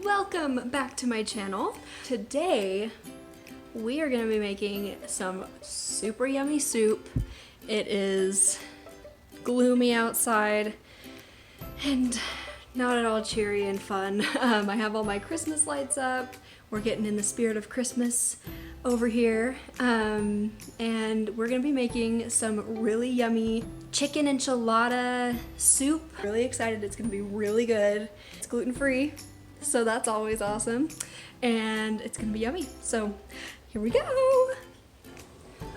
Welcome back to my channel. Today we are going to be making some super yummy soup. It is gloomy outside and not at all cheery and fun. I have all my Christmas lights up. We're getting in the spirit of Christmas over here, and we're gonna be making some really yummy chicken enchilada soup. Really excited, it's gonna be really good. It's gluten-free, so that's always awesome, and it's gonna be yummy. So here we go.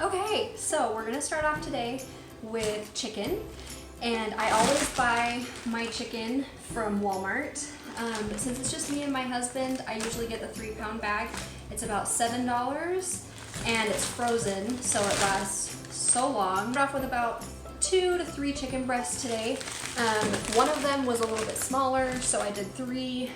Okay, so we're gonna start off today with chicken, and I always buy my chicken from Walmart. Since it's just me and my husband, I usually get the 3-pound bag. It's about $7 and it's frozen, so it lasts so long. Start off with about 2 to 3 chicken breasts today. One of them was a little bit smaller, so I did 3.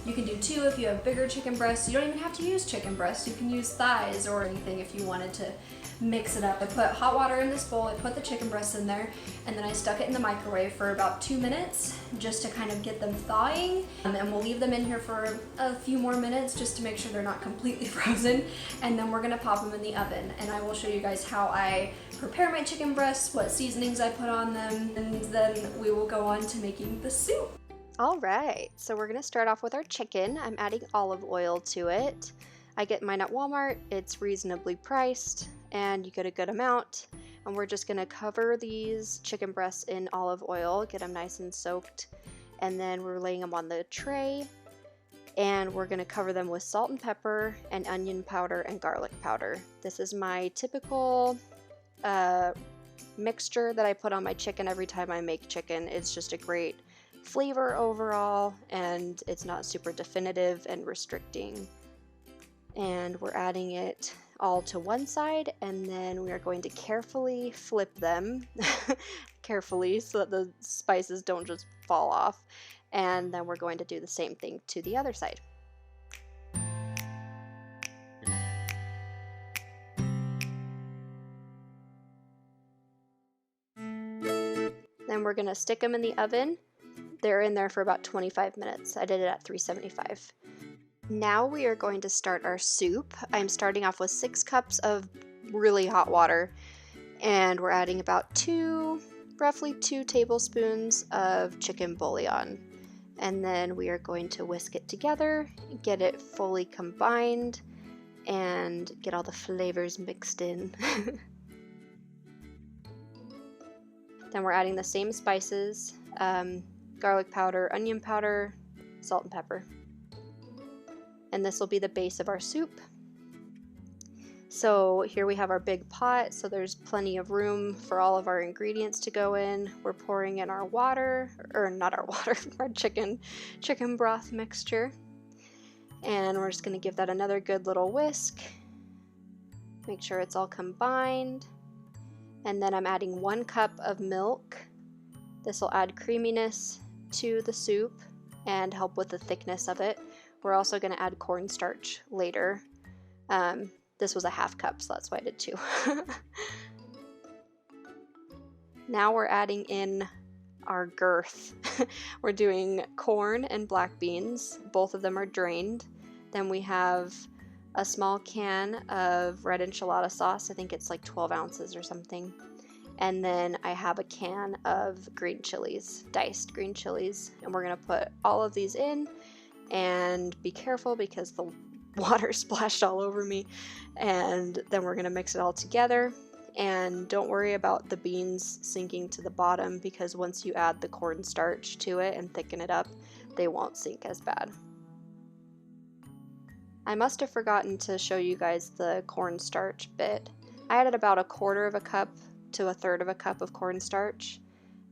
You can do 2 if you have bigger chicken breasts. You don't even have to use chicken breasts. You can use thighs or anything if you wanted to mix it up. I put hot water in this bowl, I put the chicken breasts in there, and then I stuck it in the microwave for about 2 minutes just to kind of get them thawing. And we'll leave them in here for a few more minutes just to make sure they're not completely frozen. And then we're gonna pop them in the oven. And I will show you guys how I prepare my chicken breasts, what seasonings I put on them, and then we will go on to making the soup. All right, so we're gonna start off with our chicken. I'm adding olive oil to it. I get mine at Walmart. It's reasonably priced and you get a good amount. And we're just gonna cover these chicken breasts in olive oil, get them nice and soaked. And then we're laying them on the tray and we're gonna cover them with salt and pepper and onion powder and garlic powder. This is my typical mixture that I put on my chicken every time I make chicken. It's just a great flavor overall, and it's not super definitive and restricting. And we're adding it all to one side, and then we are going to carefully flip them carefully so that the spices don't just fall off, and then we're going to do the same thing to the other side. Then we're going to stick them in the oven. They're in there for about 25 minutes. I did it at 375. Now we are going to start our soup. I'm starting off with 6 cups of really hot water, and we're adding about roughly 2 tablespoons of chicken bouillon. And then we are going to whisk it together, get it fully combined, and get all the flavors mixed in. Then we're adding the same spices, garlic powder, onion powder, salt and pepper. And this will be the base of our soup. So here we have our big pot, so there's plenty of room for all of our ingredients to go in. We're pouring in our water, or not our water, our chicken broth mixture. And we're just gonna give that another good little whisk. Make sure it's all combined. And then I'm adding 1 cup of milk. This will add creaminess to the soup and help with the thickness of it. We're also going to add cornstarch later. This was a 1/2 cup, so that's why I did 2. Now we're adding in our girth. We're doing corn and black beans. Both of them are drained. Then we have a small can of red enchilada sauce. I think it's like 12 ounces or something. And then I have a can of green chilies, diced green chilies. And we're gonna put all of these in, and be careful because the water splashed all over me. And then we're gonna mix it all together. And don't worry about the beans sinking to the bottom, because once you add the cornstarch to it and thicken it up, they won't sink as bad. I must have forgotten to show you guys the cornstarch bit. I added about 1/4 cup to 1/3 cup of cornstarch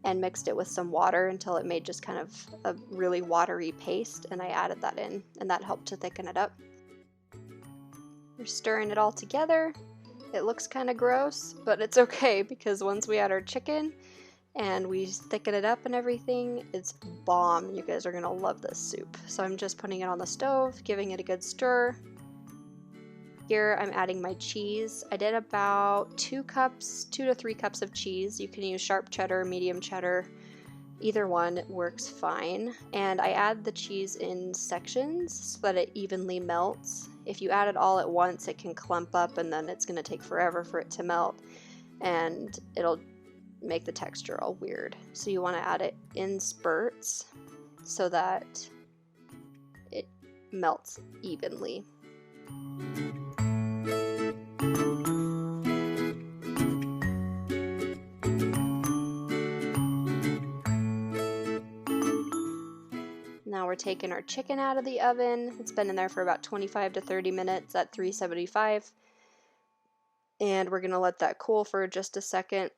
and mixed it with some water until it made just kind of a really watery paste, and I added that in, and that helped to thicken it up. We're stirring it all together. It looks kind of gross, but it's okay, because once we add our chicken and we thicken it up and everything, it's bomb. You guys are gonna love this soup. So I'm just putting it on the stove, giving it a good stir. Here I'm adding my cheese. I did about 2 to 3 cups of cheese. You can use sharp cheddar, medium cheddar, Either one works fine. And I add the cheese in sections so that it evenly melts. If you add it all at once, it can clump up and then it's going to take forever for it to melt, and it'll make the texture all weird. So you want to add it in spurts so that it melts evenly. Now we're taking our chicken out of the oven. It's been in there for about 25 to 30 minutes at 375. And we're going to let that cool for just a second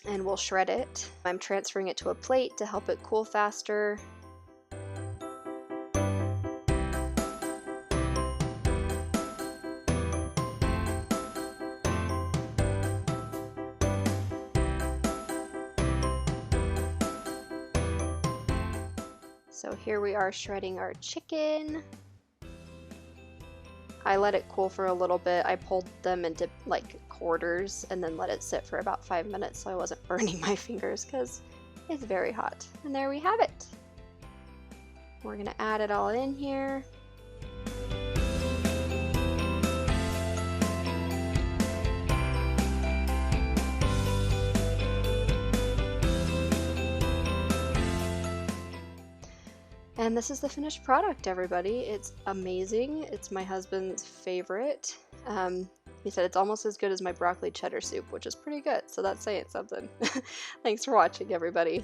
and we'll shred it. I'm transferring it to a plate to help it cool faster. So here we are shredding our chicken. I let it cool for a little bit. I pulled them into like quarters and then let it sit for about 5 minutes so I wasn't burning my fingers because it's very hot. And there we have it. We're gonna add it all in here. And this is the finished product, everybody. It's amazing. It's my husband's favorite. He said it's almost as good as my broccoli cheddar soup, which is pretty good, so that's saying something. Thanks for watching, everybody.